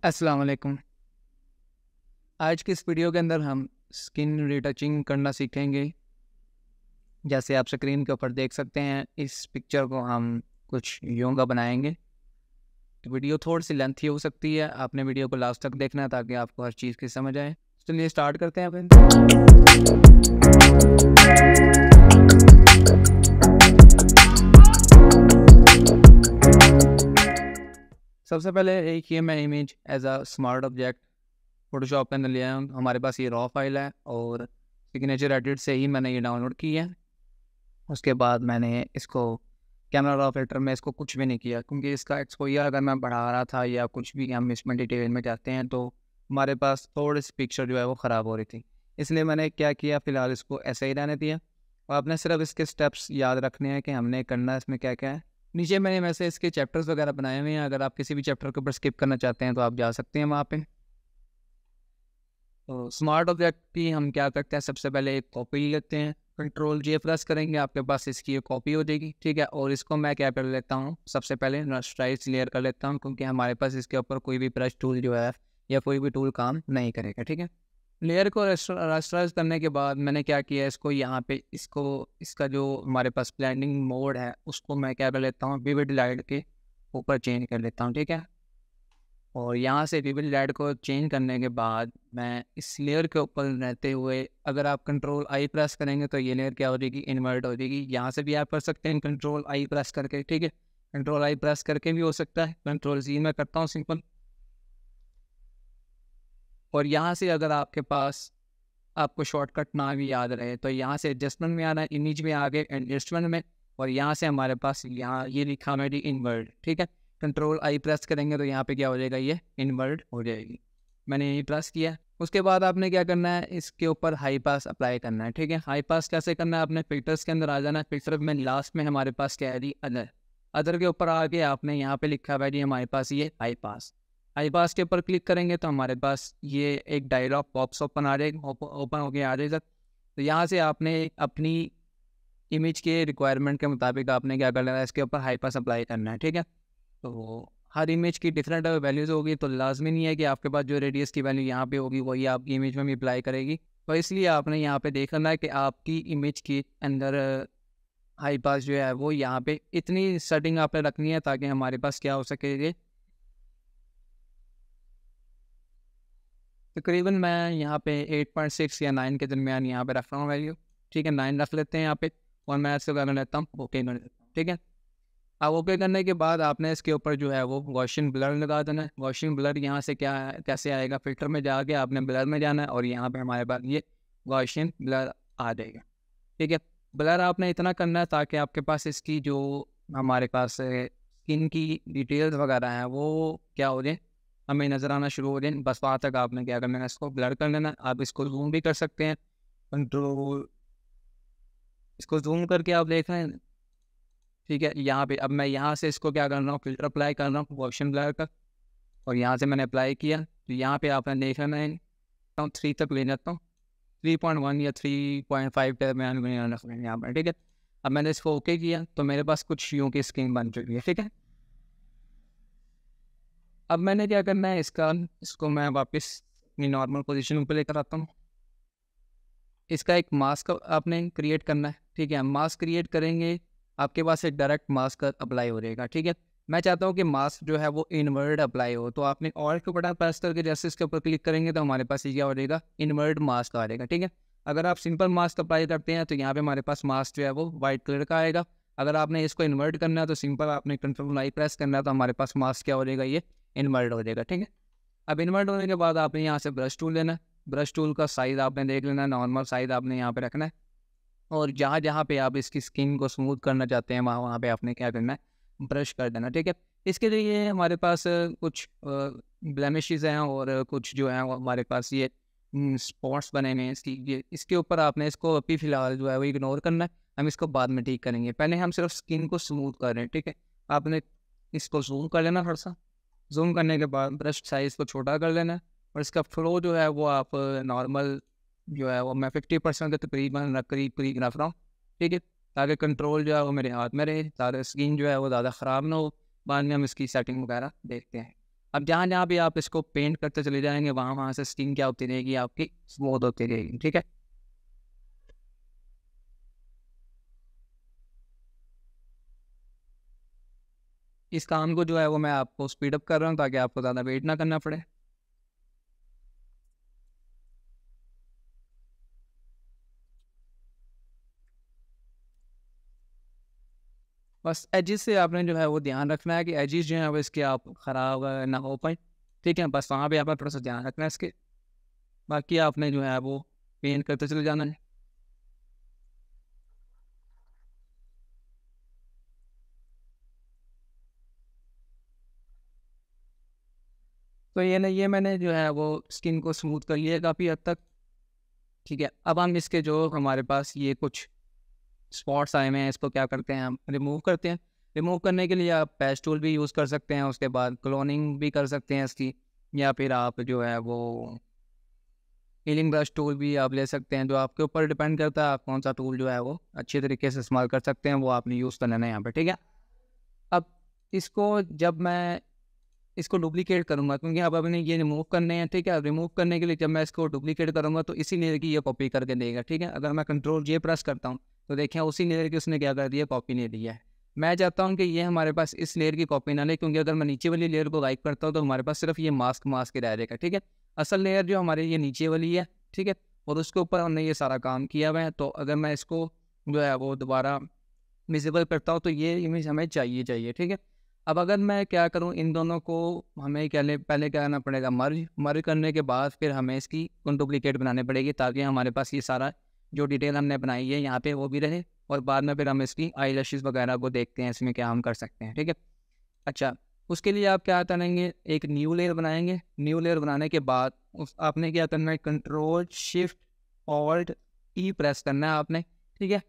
अस्सलाम वालेकुम। आज की इस वीडियो के अंदर हम स्किन रिटचिंग करना सीखेंगे। जैसे आप स्क्रीन के ऊपर देख सकते हैं, इस पिक्चर को हम कुछ यूं का बनाएंगे। वीडियो थोड़ी सी लेंथी हो सकती है, आपने वीडियो को लास्ट तक देखना है ताकि आपको हर चीज़ की समझ आए। चलिए स्टार्ट करते हैं फिर। सबसे पहले एक ये मैं image as a smart object Photoshop के अंदर ले आया हूँ। हमारे पास ये रॉ फाइल है और सिग्नेचर एडिट से ही मैंने ये डाउनलोड की है। उसके बाद मैंने इसको कैमरा रॉ फिल्टर में इसको कुछ भी नहीं किया, क्योंकि इसका एक्सपोजर अगर मैं बढ़ा रहा था या कुछ भी हम इसमें डिटेल में जाते हैं तो हमारे पास थोड़ी सी पिक्चर जो है वो ख़राब हो रही थी। इसलिए मैंने क्या किया, फ़िलहाल इसको ऐसे ही रहने दिया और आपने सिर्फ इसके स्टेप्स याद रखने हैं कि हमने करना है इसमें क्या क्या है। नीचे मैंने वैसे इसके चैप्टर्स वगैरह बनाए हुए हैं, अगर आप किसी भी चैप्टर के ऊपर स्किप करना चाहते हैं तो आप जा सकते हैं वहाँ पे। तो स्मार्ट ऑब्जेक्ट की हम क्या करते हैं, सबसे पहले एक कॉपी लेते हैं, कंट्रोल जे प्रेस करेंगे, आपके पास इसकी एक कॉपी हो जाएगी। ठीक है, और इसको मैं क्या कर लेता हूँ, सबसे पहले रास्टराइज लेयर कर लेता हूँ, क्योंकि हमारे पास इसके ऊपर कोई भी ब्रश टूल जो है या कोई भी टूल काम नहीं करेगा। ठीक है, लेयर को रास्टराइज करने के बाद मैंने क्या किया, इसको यहाँ पे इसका जो हमारे पास ब्लेंडिंग मोड है उसको मैं क्या कर लेता हूँ, विविड लाइट के ऊपर चेंज कर लेता हूँ। ठीक है, और यहाँ से विविड लाइट को चेंज करने के बाद मैं इस लेयर के ऊपर रहते हुए, अगर आप कंट्रोल आई प्रेस करेंगे तो ये लेयर क्या हो जाएगी, इन्वर्ट हो जाएगी। यहाँ से भी आप कर सकते हैं कंट्रोल आई प्रेस करके। ठीक है, कंट्रोल आई प्रेस करके भी हो सकता है, कंट्रोल जी में करता हूँ सिंपल। और यहाँ से अगर आपके पास आपको शॉर्टकट ना भी याद रहे तो यहाँ से एडजस्टमेंट में आना है, इमेज में आ गए एडजस्टमेंट में, और यहाँ से हमारे पास यहाँ ये लिखा हुआ है इन्वर्ट। ठीक है, कंट्रोल आई प्रेस करेंगे तो यहाँ पे क्या हो जाएगा, ये इन्वर्ट हो जाएगी। मैंने यही प्रेस किया। उसके बाद आपने क्या करना है, इसके ऊपर हाई पास अप्लाई करना है। ठीक है, हाई पास कैसे करना है, आपने फिल्टर्स के अंदर आ जाना है। फिल्टर में लास्ट में हमारे पास क्या है जी, अदर। अदर के ऊपर आके आपने यहाँ पे लिखा हुआ है जी हमारे पास ये हाई पास। हाई पास के ऊपर क्लिक करेंगे तो हमारे पास ये एक डायलॉग बॉक्स ओपन आ जाएगा, ओपन होके आ जाएगा। तो यहाँ से आपने अपनी इमेज के रिक्वायरमेंट के मुताबिक आपने क्या करना है, इसके ऊपर हाई पास अप्लाई करना है। ठीक है, तो हर इमेज की डिफरेंट वैल्यूज़ होगी, तो लाजमी नहीं है कि आपके पास जो रेडियस की वैल्यू यहाँ पे होगी वही आपकी इमेज में भी अप्लाई करेगी। तो इसलिए आपने यहाँ पे देखना है कि आपकी इमेज के अंदर हाई पास जो है वो यहाँ पे इतनी सेटिंग आपने रखनी है ताकि हमारे पास क्या हो सके, ये तकरीबन मैं यहाँ पे 8.6 या 9 के दरमियान यहाँ पे रख रहा हूँ वैल्यू। ठीक है, 9 रख लेते हैं यहाँ पे, और मैं इसको कर लेता हूँ ओके कर लेता हूँ। ठीक है, अब ओके करने के बाद आपने इसके ऊपर जो है वो गॉसियन ब्लर लगा देना है। गॉसियन ब्लर यहाँ से क्या है, कैसे आएगा, फिल्टर में जाके आपने ब्लर में जाना है और यहाँ पे हमारे पास ये गॉसियन ब्लर आ जाएगा। ठीक है, ब्लर आपने इतना करना है ताकि आपके पास इसकी जो हमारे पास स्किन की डिटेल्स वगैरह हैं वो क्या हो जाए, हमें नज़र आना शुरू हो जाए। बस वहाँ तक आपने क्या करना है, इसको ब्लर कर लेना। आप इसको जूम भी कर सकते हैं, कंट्रोल इसको जूम करके आप देख रहे हैं। ठीक है, यहाँ पे अब मैं यहाँ से इसको क्या कर रहा हूँ, फिल्टर अप्लाई कर रहा हूँ गॉसियन ब्लर का, और यहाँ से मैंने अप्लाई किया तो यहाँ पे आपने देख लेना है 3 तक ले जाता हूँ, 3.1 या 3.5 के दरमियान में यहाँ पर। ठीक है, अब मैंने इसको ओके किया तो मेरे पास कुछ यूँ की स्क्रीन बन चुकी है। ठीक है, अब मैंने क्या करना है, इसको मैं वापस अपनी नॉर्मल पोजीशन पर लेकर आता हूँ। इसका एक मास्क आपने क्रिएट करना है। ठीक है, मास्क क्रिएट करेंगे, आपके पास एक डायरेक्ट मास्क अप्लाई हो जाएगा। ठीक है, मैं चाहता हूँ कि मास्क जो है वो इनवर्ट अप्लाई हो, तो आपने ऑल के बटन प्रेस करके जैसे इसके ऊपर क्लिक करेंगे तो हमारे पास ये क्या हो जाएगा, इनवर्ट मास्क आ जाएगा। ठीक है, अगर आप सिंपल मास्क अप्लाई करते हैं तो यहाँ पे हमारे पास मास्क जो है वो वाइट कलर का आएगा। अगर आपने इसको इन्वर्ट करना है तो सिंपल आपने कंट्रोल आई प्रेस करना है तो हमारे पास मास्क क्या हो जाएगा, ये इन्वर्ट हो जाएगा। ठीक है, अब इन्वर्ट होने के बाद आपने यहाँ से ब्रश टूल लेना है। ब्रश टूल का साइज़ आपने देख लेना है, नॉर्मल साइज़ आपने यहाँ पे रखना है, और जहाँ जहाँ पे आप इसकी स्किन को स्मूथ करना चाहते हैं वहाँ वहाँ पे आपने क्या करना है, ब्रश कर देना। ठीक है, इसके लिए हमारे पास कुछ ब्लेमिशेस हैं और कुछ जो है वो हमारे पास ये स्पॉट्स बने हुए हैं इसके ऊपर आपने इसको अभी फ़िलहाल जो है वो इग्नोर करना है, हम इसको बाद में ठीक करेंगे। पहले हम सिर्फ स्किन को स्मूथ कर रहे हैं। ठीक है, आपने इसको जूम कर लेना, थोड़ा सा जूम करने के बाद ब्रश साइज़ को छोटा कर लेना, और इसका फ्लो जो है वो आप नॉर्मल जो है वो मैं 50% के तकरीबन करीब रख रहा हूँ। ठीक है, ताकि कंट्रोल जो है वो मेरे हाथ में रहे, ताकि स्किन जो है वो ज़्यादा ख़राब ना हो। बाद में हम इसकी सेटिंग वगैरह देखते हैं। अब जहाँ जहाँ भी आप इसको पेंट करते चले जाएंगे वहाँ वहाँ से स्किन क्या होती रहेगी आपकी, स्मूथ होती रहेगी। ठीक है, इस काम को जो है वो मैं आपको स्पीड अप कर रहा हूँ ताकि आपको ज़्यादा वेट ना करना पड़े। बस एजिस से आपने जो है वो ध्यान रखना है कि एजिस जो है वो इसके आप ख़राब ना हो पाए। ठीक है, बस वहाँ पे आपने थोड़ा सा ध्यान रखना है इसके, बाकी आपने जो है वो पेंट करते चले जाना है। तो ये ना, ये मैंने जो है वो स्किन को स्मूथ कर लिया है काफ़ी हद तक। ठीक है, अब हम इसके जो हमारे पास ये कुछ स्पॉट्स आए हुए हैं इसको क्या करते हैं, हम रिमूव करते हैं। रिमूव करने के लिए आप पैच टूल भी यूज़ कर सकते हैं, उसके बाद क्लोनिंग भी कर सकते हैं इसकी, या फिर आप जो है वो हीलिंग ब्रश टूल भी आप ले सकते हैं। जो आपके ऊपर डिपेंड करता है आप कौन सा टूल जो है वो अच्छे तरीके से इस्तेमाल कर सकते हैं, वो आपने यूज़ कर लेना है यहाँ पे। ठीक है, अब इसको जब मैं इसको डुप्लीकेट करूँगा, क्योंकि अब अपने ये रिमूव करने हैं। ठीक है, रिमूव करने के लिए जब मैं इसको डुप्लीकेट करूँगा तो इसी लेयर की ये कॉपी करके देगा। ठीक है, अगर मैं कंट्रोल जे प्रेस करता हूँ तो देखिए उसी लेयर की उसने क्या कर दिया, कॉपी नहीं दिया है। मैं चाहता हूँ कि ये हमारे पास इस लेयर की कॉपी ना ले, क्योंकि अगर मैं नीचे वाली लेयर को लाइक करता हूँ तो हमारे पास सिर्फ ये मास्क मास्क ही रह जाएगा। ठीक है, असल लेयर जो हमारी ये नीचे वाली है। ठीक है, और उसके ऊपर हमने ये सारा काम किया हुआ है, तो अगर मैं इसको जो है वो दोबारा विजिबल करता हूँ तो ये इमेज हमें चाहिए चाहिए। ठीक है, अब अगर मैं क्या करूँ, इन दोनों को हमें क्या पहले क्या करना पड़ेगा, मर्ज मर्ज करने के बाद फिर हमें इसकी डुप्लीकेट बनानी पड़ेगी, ताकि हमारे पास ये सारा जो डिटेल हमने बनाई है यहाँ पे वो भी रहे, और बाद में फिर हम इसकी आई लैशेस वगैरह को देखते हैं इसमें क्या हम कर सकते हैं। ठीक है, अच्छा, उसके लिए आप क्या करेंगे, एक न्यू लेयर बनाएंगे। न्यू लेयर बनाने के बाद उस आपने क्या करना है, कंट्रोल शिफ्ट ऑल्ट ई प्रेस करना है आपने। ठीक है,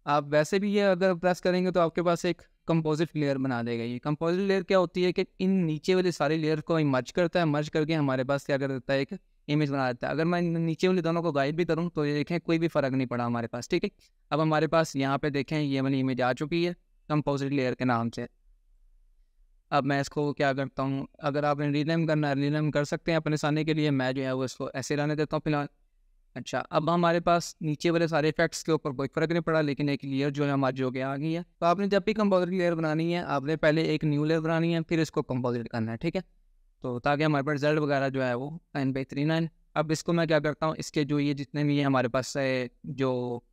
आप वैसे भी ये अगर प्रेस करेंगे तो आपके पास एक कंपोजिट लेयर बना देगा। ये कंपोजिट लेयर क्या होती है कि इन नीचे वाली सारी लेयर को मर्ज करता है, मर्ज करके हमारे पास क्या कर देता है, एक इमेज बना देता है। अगर मैं नीचे वाली दोनों को गाइड भी करूँ तो ये देखें कोई भी फ़र्क नहीं पड़ा हमारे पास। ठीक है, अब हमारे पास यहाँ पे देखें ये वाली इमेज आ चुकी है कंपोजिट लेयर के नाम से। अब मैं इसको क्या करता हूँ, अगर आपने रीनेम करना है रीनेम कर सकते हैं अपने आसानी के लिए, मैं जो है वो इसको ऐसे रहने देता हूँ फिलहाल। अच्छा, अब हमारे पास नीचे वाले सारे इफेक्ट्स के ऊपर कोई फ़र्क नहीं पड़ा, लेकिन एक लेयर जो है हमारी जो कि आ गई है। तो आपने जब भी कंपोजिट लेयर बनानी है आपने पहले एक न्यू लेयर बनानी है, फिर इसको कंपोजिट करना है। ठीक है, तो ताकि हमारे पास रिजल्ट वगैरह जो है वो एन बेहतरीन आए। अब इसको मैं क्या करता हूँ, इसके जो ये जितने भी हैं हमारे पास जो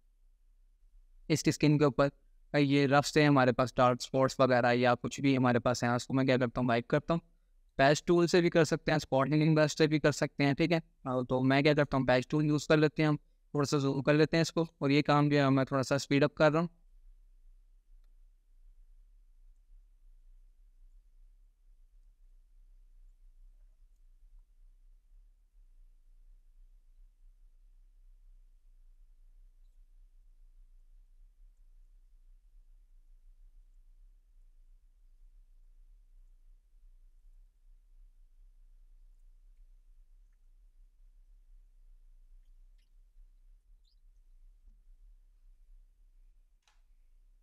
इसकी स्किन के ऊपर ये रफ्स हैं हमारे पास, डार्क स्पॉट्स वगैरह या कुछ भी हमारे पास हैं, उसको मैं क्या करता हूँ, वाइप करता हूँ। पैच टूल से भी कर सकते हैं, स्पॉट हिलिंग ब्रश से भी कर सकते हैं। ठीक है, तो मैं क्या करता हूँ, पैच टूल यूज़ कर लेते हैं हम, थोड़ा सा जूम कर लेते हैं इसको, और ये काम जो है मैं थोड़ा सा स्पीड अप कर रहा हूँ।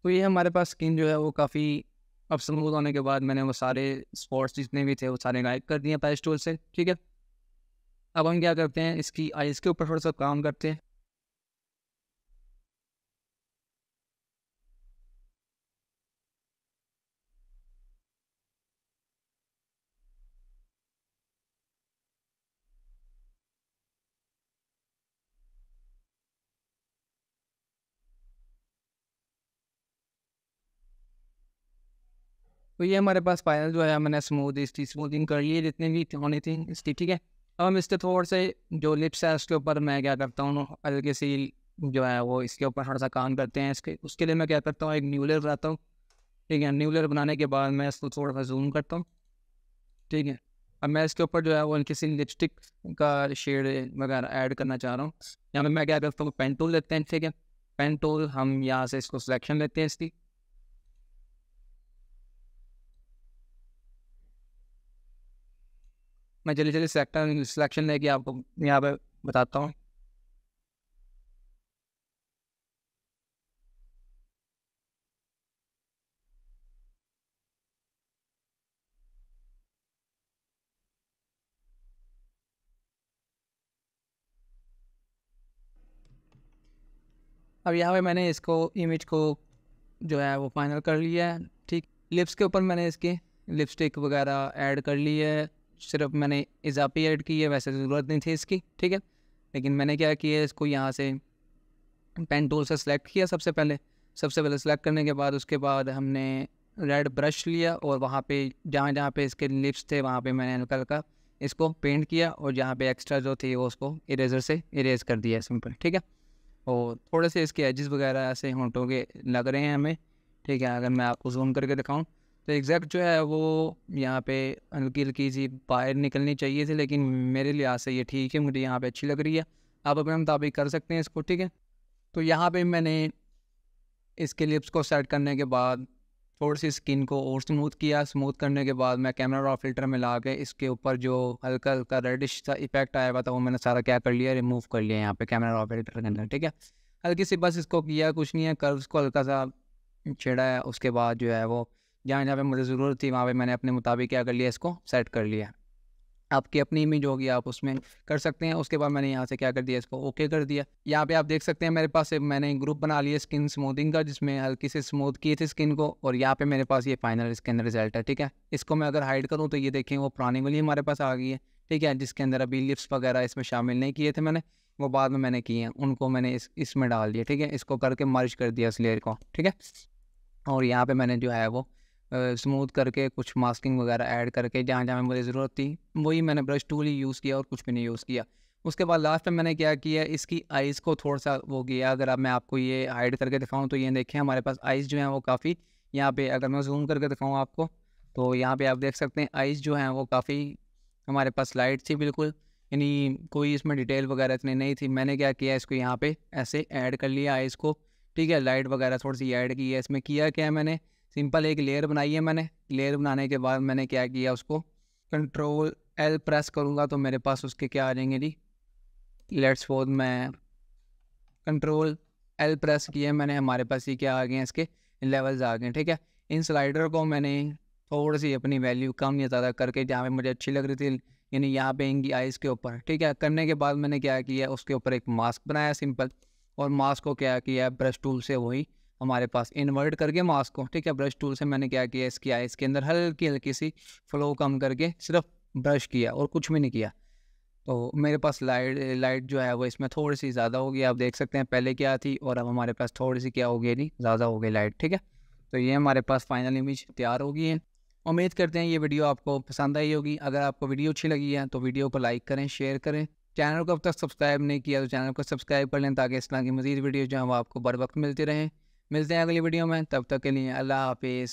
तो ये हमारे पास स्किन जो है वो काफ़ी अब स्मूथ होने के बाद मैंने वो सारे स्पॉट्स जितने भी थे वो सारे गायब कर दिए पैच टूल से। ठीक है, अब हम क्या करते हैं, इसकी आइज़ के ऊपर थोड़ा सा काम करते हैं। तो ये हमारे पास फाइनल जो है मैंने स्मूथ इसकी स्मूथिंग कर ली है जितनी भी होनी थी इसकी। ठीक है, अब हम इसके थोड़े से जो लिप्स है उसके ऊपर मैं क्या करता हूँ, हल्की सी जो है वो इसके ऊपर थोड़ा सा काम करते हैं इसके। उसके लिए मैं क्या करता हूँ, एक न्यू लेयर बनाता हूँ। ठीक है, न्यू लेयर बनाने के बाद मैं इसको थोड़ा सा जूम करता हूँ। ठीक है, अब मैं इसके ऊपर जो है वो हल्की सी लिपस्टिक का शेड वगैरह ऐड करना चाह रहा हूँ। यहाँ पे मैं क्या करता हूँ, पेन टूल लेते हैं। ठीक है, पेन टूल हम यहाँ से इसको सिलेक्शन लेते हैं इसकी। मैं जल्दी जल्दी सिलेक्शन लेके आपको यहाँ पे बताता हूँ। अब यहाँ पे मैंने इसको इमेज को जो है वो फाइनल कर लिया है। ठीक, लिप्स के ऊपर मैंने इसके लिपस्टिक वगैरह ऐड कर ली है, सिर्फ मैंने इजाफी ऐड की है, वैसे ज़रूरत नहीं थी इसकी। ठीक है, लेकिन मैंने क्या किया, इसको यहाँ से पेन टूल से सेलेक्ट किया सबसे पहले सेलेक्ट करने के बाद उसके बाद हमने रेड ब्रश लिया और वहाँ पे जहाँ पे इसके लिप्स थे वहाँ पे मैंने हल्का हल्का इसको पेंट किया और जहाँ पे एक्स्ट्रा जो थी वो उसको इरेजर से इरेज कर दिया सिंपल। ठीक है, और थोड़े से इसके एजेस वगैरह ऐसे होंठों के लग रहे हैं हमें। ठीक है, अगर मैं आपको जूम करके दिखाऊं तो एग्जैक्ट जो है वो यहाँ पे हल्की हल्की सी बाहर निकलनी चाहिए थी, लेकिन मेरे लिहाज से ये ठीक है, मुझे यहाँ पे अच्छी लग रही है। आप अपने मुताबिक कर सकते हैं इसको। ठीक है, तो यहाँ पे मैंने इसके लिप्स को सेट करने के बाद थोड़ी सी स्किन को और स्मूथ किया। स्मूथ करने के बाद मैं कैमरा रॉ फिल्टर में ला के इसके ऊपर जो हल्का हल्का रेडिश सा इफेक्ट आया हुआ था वो मैंने सारा क्या कर लिया, रिमूव कर लिया यहाँ पे कैमरा रॉ फिल्टर के अंदर। ठीक है, हल्की सी बस इसको किया, कुछ नहीं है, कर्व्स को हल्का सा छेड़ा है। उसके बाद जो है वो जहाँ जहाँ पे मुझे ज़रूरत थी वहाँ पे मैंने अपने मुताबिक क्या कर लिया, इसको सेट कर लिया। आपकी अपनी इमेज होगी, आप उसमें कर सकते हैं। उसके बाद मैंने यहाँ से क्या कर दिया, इसको ओके कर दिया। यहाँ पे आप देख सकते हैं मेरे पास मैंने ग्रुप बना लिया स्किन स्मूथिंग का, जिसमें हल्की से स्मूथ की थी स्किन को, और यहाँ पे मेरे पास ये फाइनल इसके अंदर रिजल्ट है। ठीक है, इसको मैं अगर हाइड करूँ तो ये देखें वो पुरानी वाली हमारे पास आ गई है। ठीक है, जिसके अंदर अभी लिप्स वगैरह इसमें शामिल नहीं किए थे मैंने, वो बाद में मैंने किए हैं, उनको मैंने इसमें डाल दिया। ठीक है, इसको करके मर्ज कर दिया इस लेयर को। ठीक है, और यहाँ पे मैंने जो है वो स्मूथ करके कुछ मास्किंग वगैरह ऐड करके जहाँ जहाँ मुझे ज़रूरत थी वही मैंने ब्रश टूल ही यूज़ किया और कुछ भी नहीं यूज़ किया। उसके बाद लास्ट में मैंने क्या किया, इसकी आइज़ को थोड़ा सा वो किया। अगर अब मैं आपको ये हाइड करके दिखाऊं तो ये देखें हमारे पास आइज़ जो हैं वो काफ़ी, यहाँ पे अगर मैं जूम करके दिखाऊँ आपको तो यहाँ पे आप देख सकते हैं आइज़ जो हैं वो काफ़ी हमारे पास लाइट थी बिल्कुल, यानी कोई इसमें डिटेल वगैरह इतनी नहीं थी। मैंने क्या किया, इसको यहाँ पे ऐसे ऐड कर लिया आइज़ को। ठीक है, लाइट वगैरह थोड़ी सी ऐड की है इसमें। किया क्या है, मैंने सिंपल एक लेयर बनाई है। मैंने लेयर बनाने के बाद मैंने क्या किया, उसको कंट्रोल एल प्रेस करूँगा तो मेरे पास उसके क्या आ जाएंगे जी, लेट्स सपोज मैं कंट्रोल एल प्रेस किया मैंने, हमारे पास ये क्या आ गए हैं, इसके लेवल्स आ गए हैं। ठीक है, इन स्लाइडर को मैंने थोड़ी सी अपनी वैल्यू कम या ज़्यादा करके जहाँ पे मुझे अच्छी लग रही थी, यानी यहाँ पे इनकी आइज़ के ऊपर। ठीक है, करने के बाद मैंने क्या किया, उसके ऊपर एक मास्क बनाया सिंपल, और मास्क को क्या किया ब्रश टूल से वही हमारे पास इन्वर्ट करके मास्क को, ठीक है, ब्रश टूल से मैंने क्या किया, इसकी आइज़ के अंदर हल्की हल्की सी फ्लो कम करके सिर्फ ब्रश किया और कुछ भी नहीं किया। तो मेरे पास लाइट जो है वो इसमें थोड़ी सी ज़्यादा होगी, आप देख सकते हैं पहले क्या थी और अब हमारे पास थोड़ी सी क्या हो गई नहीं, ज़्यादा हो गई लाइट। ठीक है, तो ये हमारे पास फाइनल इमेज तैयार हो गई है। उम्मीद करते हैं ये वीडियो आपको पसंद आई होगी। अगर आपको वीडियो अच्छी लगी है तो वीडियो को लाइक करें, शेयर करें। चैनल को अब तक सब्सक्राइब नहीं किया तो चैनल को सब्सक्राइब कर लें ताकि इस तरह की मज़ीद वीडियो जो है वो आपको बर वक्त मिलती रहें। मिलते हैं अगली वीडियो में, तब तक के लिए अल्लाह हाफिज़।